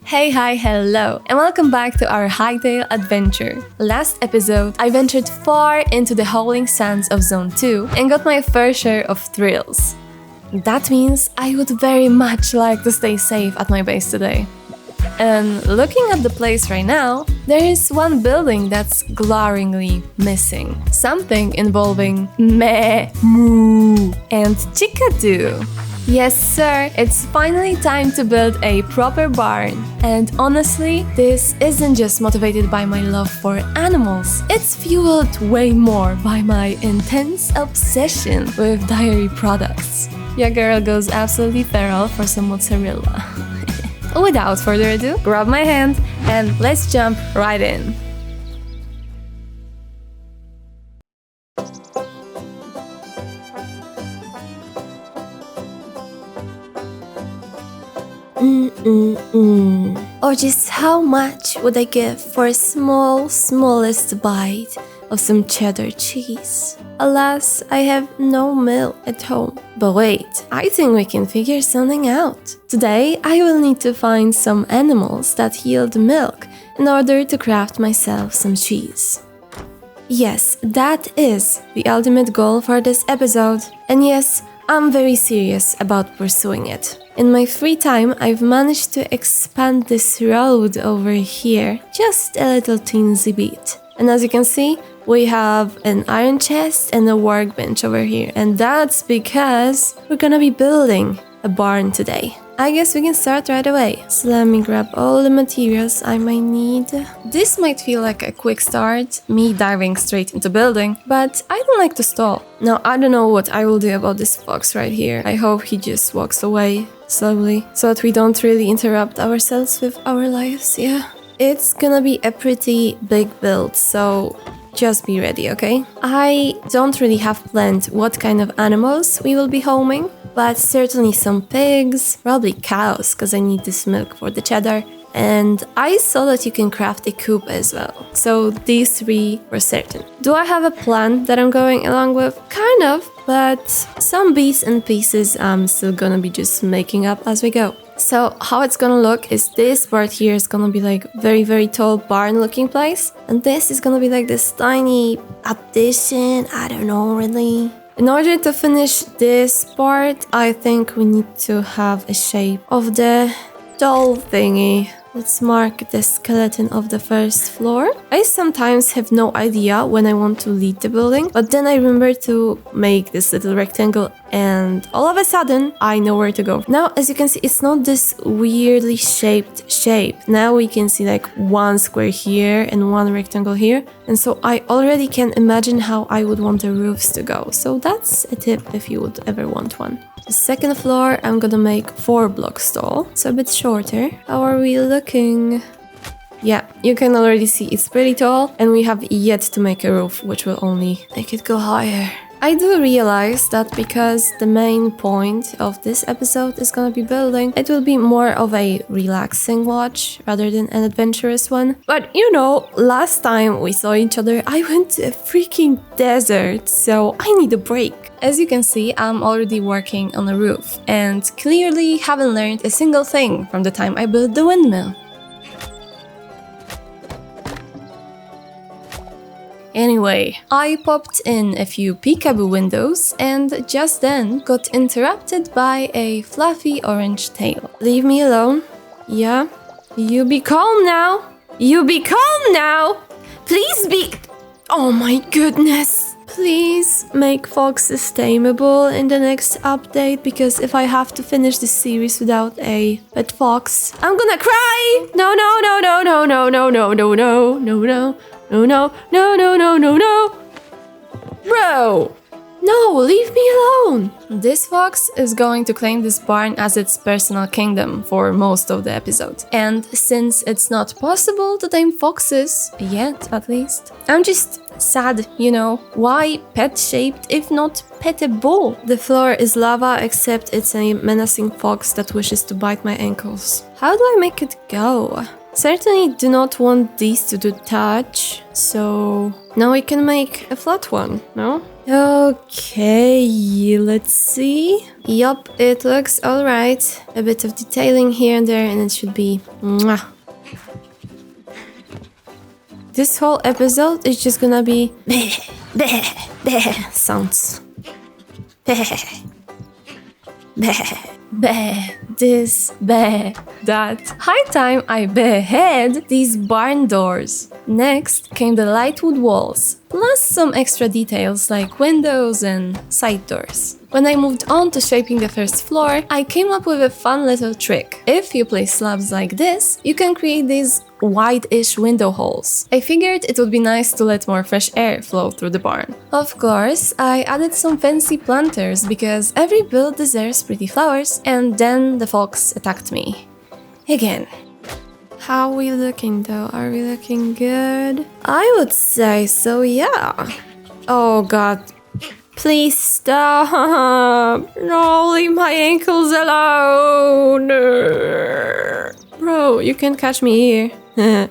Hey, hi, hello, and welcome back to our Hytale adventure. Last episode, I ventured far into the howling sands of Zone 2 and got my fair share of thrills. That means I would very much like to stay safe at my base today. And looking at the place right now, there is one building that's glaringly missing. Something involving meh, moo, and chickadee. Yes, sir, it's finally time to build a proper barn. And honestly, this isn't just motivated by my love for animals. It's fueled way more by my intense obsession with dairy products. Your girl goes absolutely feral for some mozzarella. Without further ado, grab my hand and let's jump right in. Or just how much would I give for a smallest bite of some cheddar cheese? Alas, I have no milk at home. But wait, I think we can figure something out. Today, I will need to find some animals that yield milk in order to craft myself some cheese. Yes, that is the ultimate goal for this episode. And yes, I'm very serious about pursuing it. In my free time, I've managed to expand this road over here just a little teensy bit. And as you can see, we have an iron chest and a workbench over here. And that's because we're gonna be building a barn today. I guess we can start right away. So let me grab all the materials I might need. This might feel like a quick start, me diving straight into building, but I don't like to stall. Now, I don't know what I will do about this fox right here. I hope he just walks away slowly, so that we don't really interrupt ourselves with our lives, yeah. It's gonna be a pretty big build, so just be ready, okay? I don't really have planned what kind of animals we will be homing, but certainly some pigs, probably cows, because I need this milk for the cheddar. And I saw that you can craft a coop as well. So these three were certain. Do I have a plan that I'm going along with? Kind of, but some bits and pieces I'm still gonna be just making up as we go. So how it's gonna look is this part here is gonna be like very tall barn looking place. And this is gonna be like this tiny addition, I don't know really. In order to finish this part, I think we need to have a shape of the doll thingy. Let's mark the skeleton of the first floor. I sometimes have no idea when I want to lead the building, but then I remember to make this little rectangle and all of a sudden I know where to go. Now, as you can see, it's not this weirdly shaped shape. Now we can see like one square here and one rectangle here. And so I already can imagine how I would want the roofs to go. So that's a tip if you would ever want one. The second floor, I'm gonna make 4 blocks tall, so a bit shorter. How are we looking? Yeah, you can already see it's pretty tall, and we have yet to make a roof, which will only make it go higher. I do realize that because the main point of this episode is gonna be building, it will be more of a relaxing watch rather than an adventurous one. But you know, last time we saw each other, I went to a freaking desert, so I need a break. As you can see, I'm already working on a roof and clearly haven't learned a single thing from the time I built the windmill. Anyway, I popped in a few peekaboo windows and just then got interrupted by a fluffy orange tail. Leave me alone. Yeah? You be calm now. You be calm now. Please be... Oh my goodness. Please make foxes tameable in the next update, because if I have to finish this series without a pet fox, I'm gonna cry! No. Bro! No, leave me alone! This fox is going to claim this barn as its personal kingdom for most of the episode. And since it's not possible to tame foxes, yet at least, I'm just sad, you know. Why pet-shaped if not petable? The floor is lava, except it's a menacing fox that wishes to bite my ankles. How do I make it go? Certainly do not want these to touch, so now we can make a flat one, no? Okay, let's see. Yup, it looks alright. A bit of detailing here and there, and it should be mwah. This whole episode is just gonna be bleh, bleh, bleh sounds. Bleh, bleh, bleh, this, bleh, that. High time I behead these barn doors. Next came the lightwood walls, plus some extra details like windows and side doors. When I moved on to shaping the first floor, I came up with a fun little trick. If you place slabs like this, you can create these wide-ish window holes. I figured it would be nice to let more fresh air flow through the barn. Of course, I added some fancy planters because every build deserves pretty flowers, and then the fox attacked me. Again. How are we looking though? Are we looking good? I would say so, yeah. Oh god. Please stop! No, leave my ankles alone! Bro, you can't catch me here.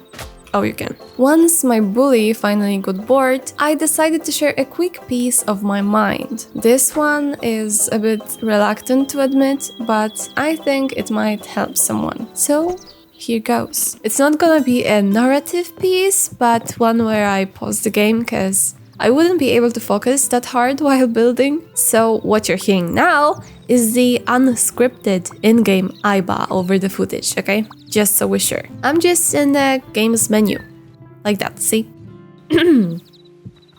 Oh, you can. Once my bully finally got bored, I decided to share a quick piece of my mind. This one is a bit reluctant to admit, but I think it might help someone. So, here goes. It's not gonna be a narrative piece, but one where I pause the game because I wouldn't be able to focus that hard while building. So what you're hearing now is the unscripted in-game IBA over the footage, okay? Just so we're sure. I'm just in the game's menu. Like that, see?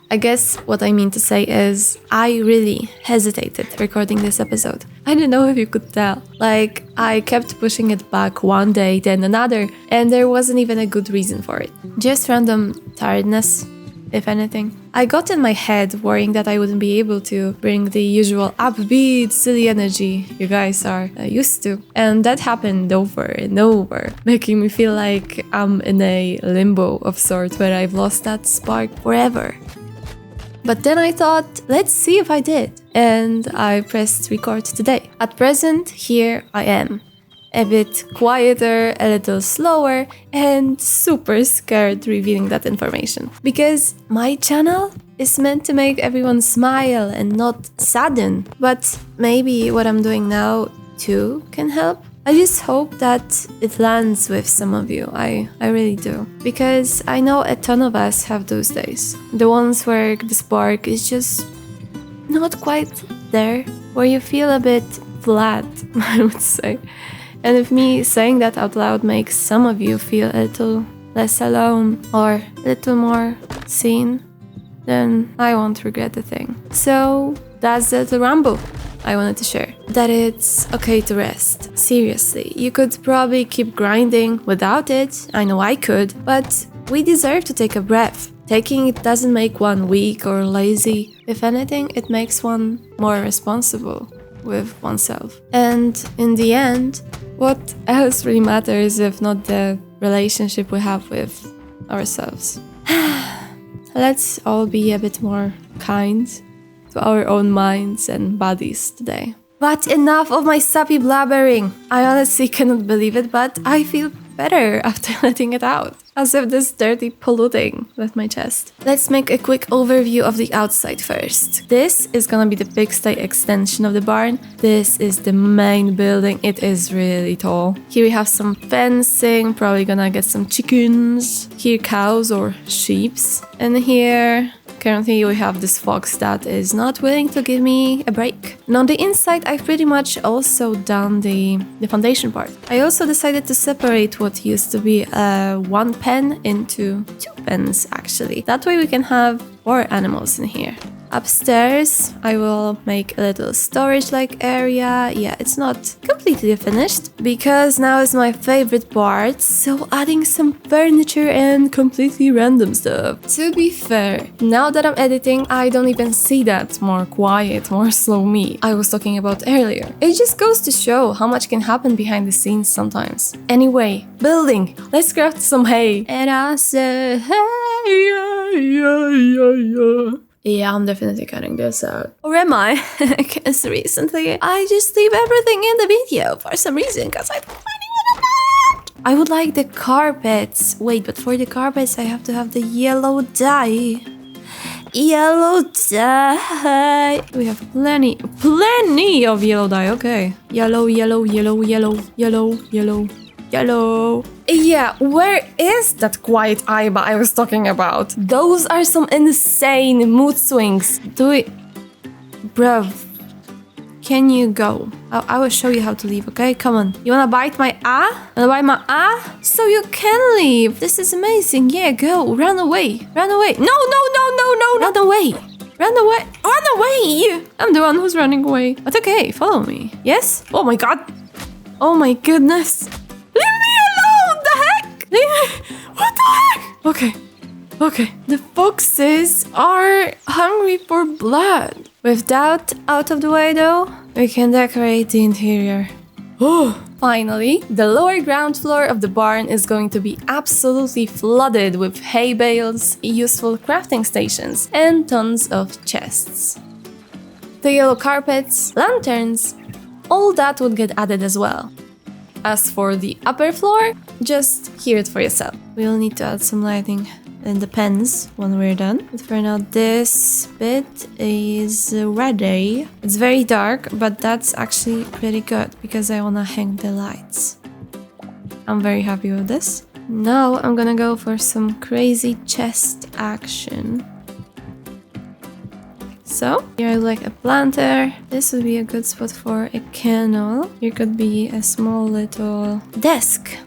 I guess what I mean to say is I really hesitated recording this episode. I don't know if you could tell. Like, I kept pushing it back one day, then another, and there wasn't even a good reason for it. Just random tiredness, if anything. I got in my head worrying that I wouldn't be able to bring the usual upbeat, silly energy you guys are used to. And that happened over and over, making me feel like I'm in a limbo of sorts where I've lost that spark forever. But then I thought, let's see if I did. And I pressed record today. At present, here I am. A bit quieter, a little slower, and super scared revealing that information. Because my channel is meant to make everyone smile and not sadden. But maybe what I'm doing now too can help. I just hope that it lands with some of you. I really do. Because I know a ton of us have those days. The ones where the spark is just not quite there. Where you feel a bit flat, I would say. And if me saying that out loud makes some of you feel a little less alone or a little more seen, then I won't regret a thing. So that's the little ramble I wanted to share. That it's okay to rest. Seriously, you could probably keep grinding without it. I know I could, but we deserve to take a breath. Taking it doesn't make one weak or lazy. If anything, it makes one more responsible with oneself. And in the end, what else really matters if not the relationship we have with ourselves? Let's all be a bit more kind to our own minds and bodies today. But enough of my sappy blabbering. I honestly cannot believe it, but I feel better after letting it out. As if this dirty polluting left my chest. Let's make a quick overview of the outside first. This is gonna be the pigsty extension of the barn. This is the main building. It is really tall. Here we have some fencing, probably gonna get some chickens. Here cows or sheeps. And here currently we have this fox that is not willing to give me a break. And on the inside I've pretty much also done the foundation part. I also decided to separate what used to be one pen into 2 pens actually. That way we can have 4 animals in here. Upstairs, I will make a little storage-like area. Yeah, it's not completely finished because now is my favorite part, so adding some furniture and completely random stuff. To be fair, now that I'm editing, I don't even see that more quiet, more slow me I was talking about earlier. It just goes to show how much can happen behind the scenes sometimes. Anyway, building. Let's craft some hay. And I said, hey, yeah, I'm definitely cutting this out. Or am I? Because recently I just leave everything in the video for some reason because I don't find even that. I would like the carpets. Wait, but for the carpets I have to have the yellow dye. Yellow dye. We have plenty of yellow dye. Okay. Yellow. Yeah, where is that quiet Aiba I was talking about? Those are some insane mood swings. Bruv. Can you go? I will show you how to leave, okay? Come on. You wanna bite my Wanna bite my So you can leave. This is amazing. Yeah, go. Run away. No. Run away. Run away. I'm the one who's running away. But okay, follow me. Yes? Oh my god. Oh my goodness. Leave me alone. The heck? What the heck? Okay. The foxes are hungry for blood. With that out of the way though, we can decorate the interior. Oh! Finally, the lower ground floor of the barn is going to be absolutely flooded with hay bales, useful crafting stations, and tons of chests. The yellow carpets, lanterns, all that would get added as well. As for the upper floor, just hear it for yourself. We'll need to add some lighting in the pens when we're done. But for now, this bit is ready. It's very dark, but that's actually pretty good because I wanna hang the lights. I'm very happy with this. Now I'm gonna go for some crazy chest action. So, here I like a planter. This would be a good spot for a candle. Here could be a small little desk.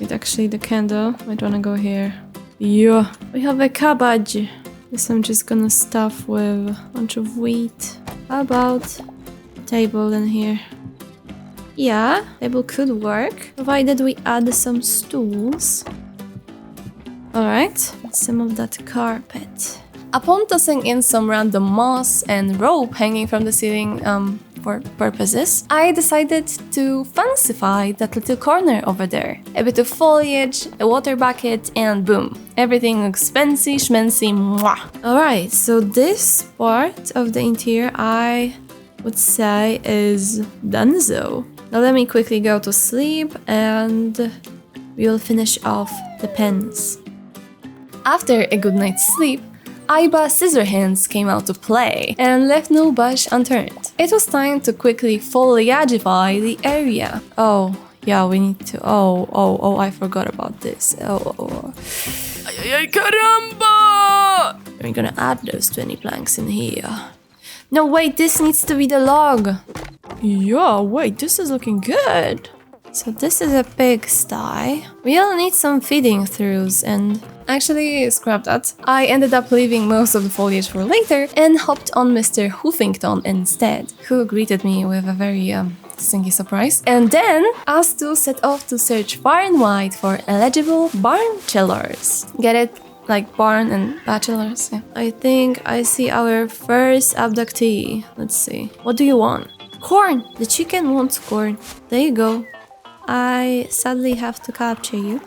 Actually, the candle might wanna go here. Yeah, we have a cabbage. This I'm just gonna stuff with a bunch of wheat. How about a table in here? Yeah, table could work, provided we add some stools. Alright, some of that carpet. Upon tossing in some random moss and rope hanging from the ceiling, for purposes, I decided to fancify that little corner over there. A bit of foliage, a water bucket, and boom. Everything looks fancy, schmancy, mwah. Alright, so this part of the interior I would say is donezo. Now let me quickly go to sleep and we'll finish off the pens. After a good night's sleep, Aiba Scissorhands came out to play and left no bush unturned. It was time to quickly foliagify the area. Oh, yeah, we need to... Oh, I forgot about this. Ay, caramba! We're gonna add those 20 planks in here. No, wait, this needs to be the log. Yeah, wait, this is looking good. So this is a pigsty. We'll need some feeding throughs and... Actually, scrap that. I ended up leaving most of the foliage for later and hopped on Mr. Hoofington instead, who greeted me with a very stinky surprise. And then asked to set off to search far and wide for eligible barncellars. Get it? Like barn and bachelors? Yeah. I think I see our first abductee. Let's see. What do you want? Corn! The chicken wants corn. There you go. I sadly have to capture you.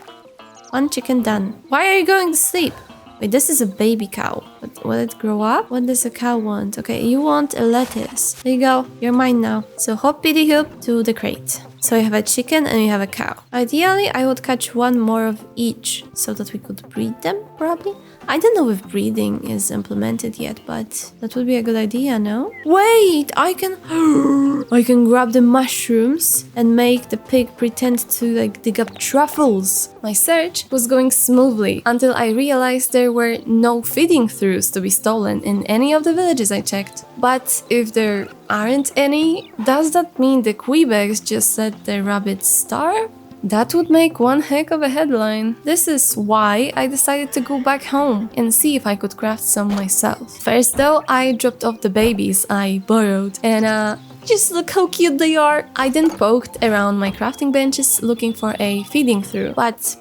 One chicken done. Why are you going to sleep? Wait, this is a baby cow. But will it grow up? What does a cow want? Okay, you want a lettuce. There you go. You're mine now. So hoppity hoop to the crate. So you have a chicken and you have a cow. Ideally, I would catch one more of each so that we could breed them, probably. I don't know if breeding is implemented yet, but that would be a good idea, no? Wait, I can grab the mushrooms and make the pig pretend to dig up truffles. My search was going smoothly until I realized there were no feeding throughs to be stolen in any of the villages I checked. But if there aren't any, does that mean the Quebecs just let their rabbits starve? That would make one heck of a headline. This is why I decided to go back home and see if I could craft some myself. First though, I dropped off the babies I borrowed and just look how cute they are. I then poked around my crafting benches looking for a feeding through, but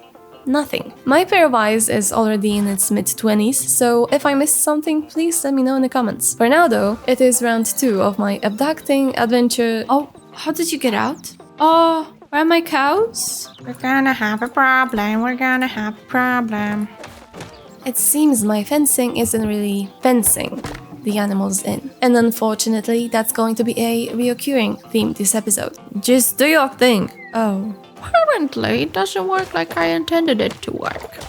nothing. My pair of eyes is already in its mid-20s, so if I missed something, please let me know in the comments. For now though, it is round 2 of my abducting adventure. Oh, how did you get out? Oh, where are my cows? We're gonna have a problem. It seems my fencing isn't really fencing the animals in. And unfortunately, that's going to be a reoccurring theme this episode. Just do your thing. Oh. Apparently, it doesn't work like I intended it to work.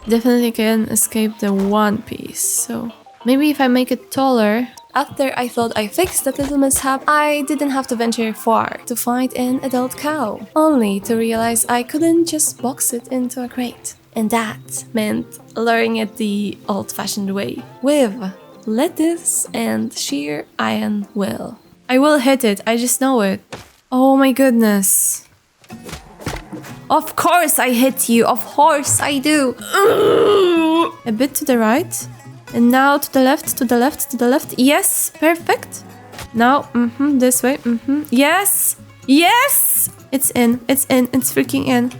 Definitely can escape the one piece, so maybe if I make it taller. After I thought I fixed that little mishap, I didn't have to venture far to find an adult cow, only to realize I couldn't just box it into a crate. And that meant luring it the old-fashioned way, with lettuce and sheer iron will. I will hit it, I just know it. Oh my goodness. Of course I hit you, of course I do. A bit to the right. And now to the left, to the left, to the left. Yes, perfect. Now, this way, Yes, yes! It's in, it's freaking in.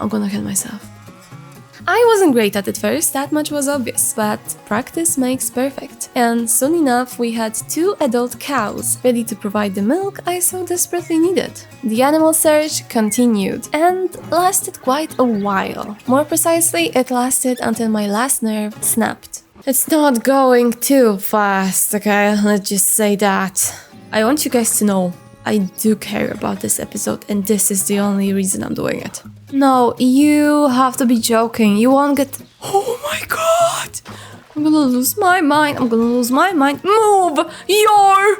I'm gonna kill myself. I wasn't great at it first, that much was obvious, but practice makes perfect. And soon enough, we had 2 adult cows ready to provide the milk I so desperately needed. The animal search continued and lasted quite a while. More precisely, it lasted until my last nerve snapped. It's not going too fast, okay? Let's just say that. I want you guys to know, I do care about this episode and this is the only reason I'm doing it. No, you have to be joking. You won't get... Oh my god! I'm gonna lose my mind. I'm gonna lose my mind. Move your...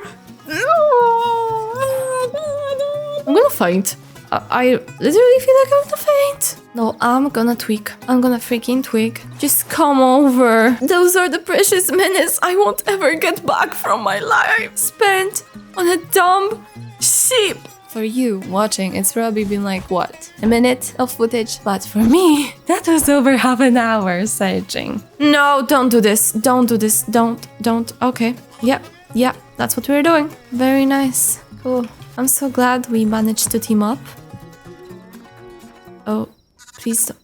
I'm gonna faint. I literally feel like I'm gonna faint. No, I'm gonna tweak. I'm gonna freaking tweak. Just come over. Those are the precious minutes I won't ever get back from my life spent on a dumb sheep. For you watching, it's probably been like, what? A minute of footage? But for me, that was over half an hour searching. No, don't do this. Don't do this. Don't. Okay. Yeah, that's what we're doing. Very nice. Cool. I'm so glad we managed to team up. Oh, please don't.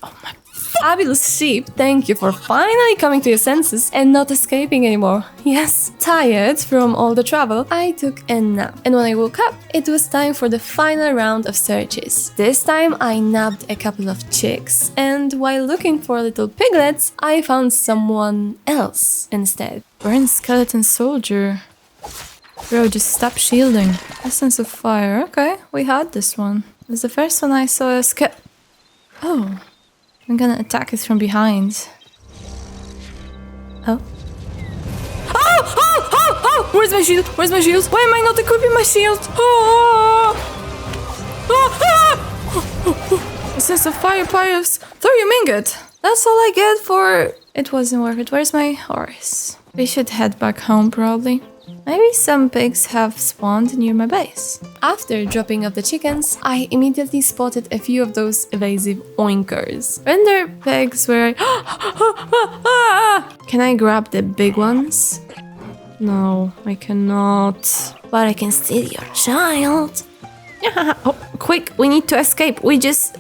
Oh my fabulous sheep, thank you for finally coming to your senses and not escaping anymore. Yes, tired from all the travel, I took a nap. And when I woke up, it was time for the final round of searches. This time I nabbed a couple of chicks, and while looking for little piglets, I found someone else instead. Burn skeleton soldier. Bro, just stop shielding. Essence of fire. Okay, we had this one. It was the first one I saw a Oh. I'm gonna attack it from behind. Oh. Oh! Where's my shield? Where's my shield? Why am I not equipping my shield? Oh! Essence of fire, pyres. Thorium ingot. That's all I get for... It wasn't worth it. Where's my horse? We should head back home, probably. Maybe some pigs have spawned near my base. After dropping off the chickens, I immediately spotted a few of those evasive oinkers. Render pigs were... Can I grab the big ones? No, I cannot. But I can steal your child. Oh, quick, we need to escape. We just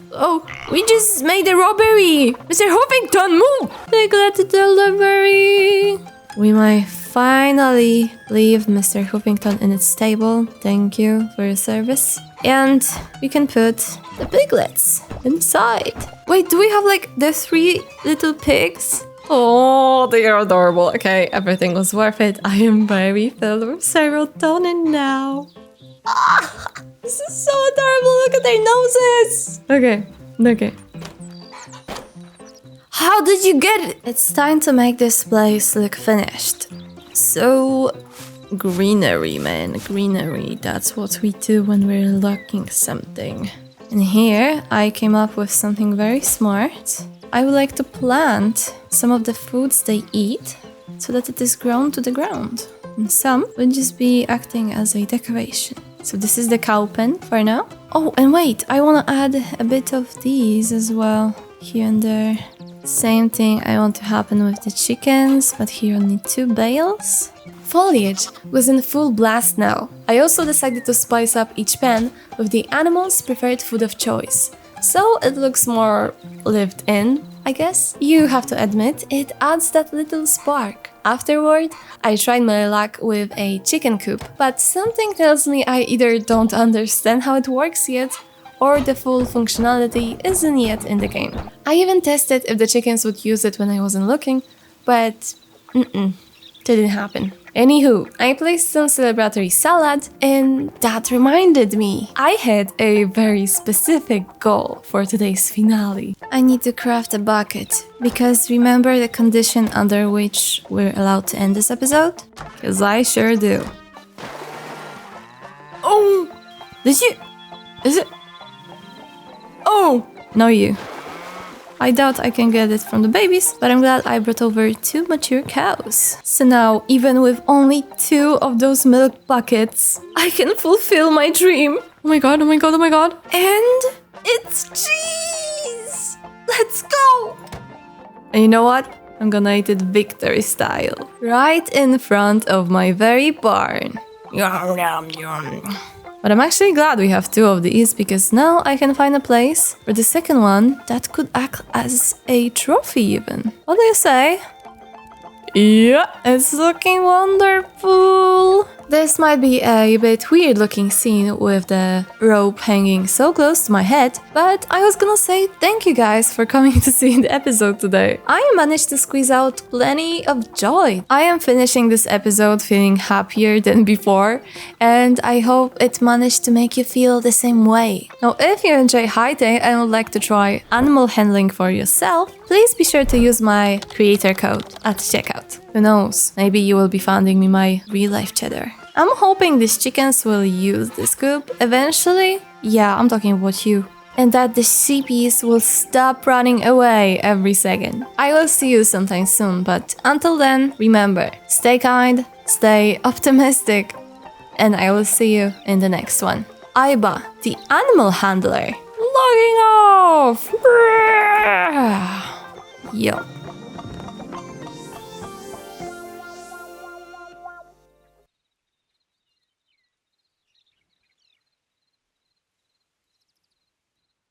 made a robbery. Mr. Huffington, move! Piglet delivery. We might finally leave Mr. Huffington in its stable. Thank you for your service. And we can put the piglets inside. Wait, do we have like the 3 little pigs? Oh, they are adorable. Okay, everything was worth it. I am very filled with serotonin now. This is so adorable. Look at their noses. Okay. How did you get it? It's time to make this place look finished. So, greenery, man, greenery. That's what we do when we're looking something. And here, I came up with something very smart. I would like to plant some of the foods they eat so that it is grown to the ground. And some would just be acting as a decoration. So this is the cow pen for now. Oh, and wait, I want to add a bit of these as well, here and there. Same thing I want to happen with the chickens, but here only 2 bales. Foliage was in full blast now. I also decided to spice up each pen with the animal's preferred food of choice. So it looks more lived in, I guess. You have to admit, it adds that little spark. Afterward, I tried my luck with a chicken coop, but something tells me I either don't understand how it works yet, or the full functionality isn't yet in the game. I even tested if the chickens would use it when I wasn't looking, but didn't happen. Anywho, I placed some celebratory salad, and that reminded me, I had a very specific goal for today's finale. I need to craft a bucket, because remember the condition under which we're allowed to end this episode? Because I sure do. Oh! Did you... Is it... Oh! No, you. I doubt I can get it from the babies, but I'm glad I brought over 2 mature cows. So now, even with only 2 of those milk buckets, I can fulfill my dream. Oh my god, oh my god, oh my god. And it's cheese! Let's go! And you know what? I'm gonna eat it victory style. Right in front of my very barn. Yum, yum, yum. But I'm actually glad we have 2 of these, because now I can find a place for the second one that could act as a trophy even. What do you say? Yeah, it's looking wonderful. This might be a bit weird looking scene with the rope hanging so close to my head, but I was gonna say thank you guys for coming to see the episode today. I managed to squeeze out plenty of joy. I am finishing this episode feeling happier than before, and I hope it managed to make you feel the same way. Now, if you enjoy Hytale and would like to try animal handling for yourself, please be sure to use my creator code at checkout. Who knows, maybe you will be finding me my real-life cheddar. I'm hoping these chickens will use this coop eventually. Yeah, I'm talking about you. And that the sheepies will stop running away every second. I will see you sometime soon, but until then, remember, stay kind, stay optimistic, and I will see you in the next one. Aiba, the animal handler, logging off! Yo.